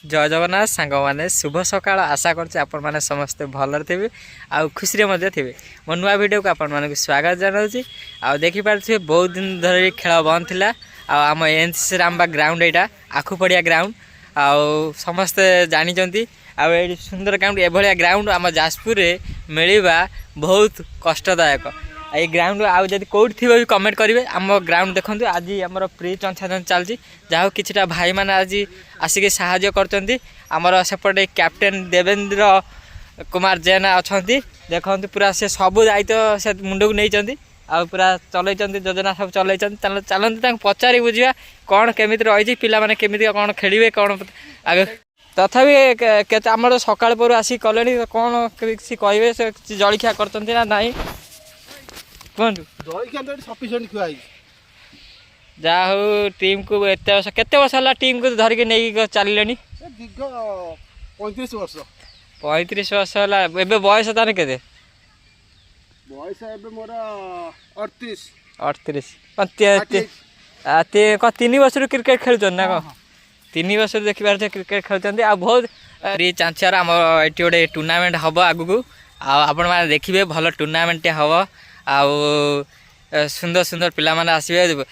जय जगन्नाथ सांग मैंने शुभ सकाल आशा कर समस्ते भलर थे आउ खुशी थे मो नुआ भिड को आप स्वागत जनाऊँगी आ देखिपे बहुत दिन धर खेल बंद थी आम एनसीसी रामबा ग्राउंड यहाँ आखुपड़िया ग्राउंड आउ समस्ते जानी आउ सुंदर ग्राउंड एभलिया ग्राउंड आम जाजपुर मिलवा बहुत कष्टदायक ये ग्राउंड आउ जब कौट थी भी कमेंट करेंगे आम ग्राउंड देखो आज आम प्री चंछाचन चलती जहाँ कि भाई मैंने आज आसिक साहाय्य करमर सेपटे कैप्टेन देवेंद्र कुमार जेन अच्छा देखो पूरा से सब दायित्व से मुंड को नहीं आ पूरा चल योजना सब चल चलते पचारि बुझा कौन केमी रही पाने केमी कौन खेलें कौन आगे तथापि आम सकाल पर आसिक कले कौन किसी कहे से जलखिया कर ना कहूँ जहा हूँ टीम को एत वर्ष केते वर्ष है टीम को धरिक नहीं चलिले 35 वर्ष 35 वर्ष है एबे बयस तार के बयस मोर 38 3 वर्ष क्रिकेट खेलुन ना कौन 3 वर्ष देखी पारे क्रिकेट खेलुंट आ बहुत चांचार आम ये गोटे टूर्णामेंट हम आगू आपण मैंने देखिए भल टूर्णामेंट हम आउ सुंदर सुंदर पिला माने आसबे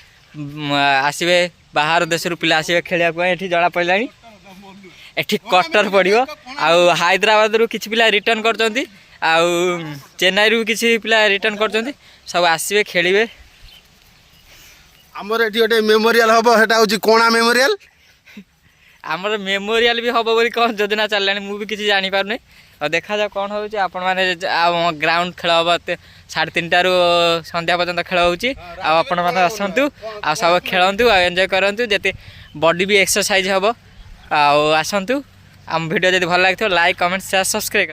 आसबे बाहर देश पिला आसबे खेलिया ये जना पड़ा एठी कटर पड़ो आउ हैदराबाद रू किसी पिला रिटर्न कर चेन्नई रू किसी पिला रिटर्न कर सब आसबे खेलिए आमर एठी गोटे मेमोरियल हम सेटा होची कोणा मेमोरियल आमर मेमोरियल भी हम बोली कौन योजना चल मुझे किसी जानी पारनी और देखा जाओ कौन हो ग्राउंड खेल हम 3:30 रू संध्या पर्यंत खेल होने आसतु आ सब खेलतु एंजॉय करतु जिते बॉडी भी एक्सरसाइज हम आसतु आम वीडियो जब भल लगे लाइक कमेंट शेयर सब्सक्राइब।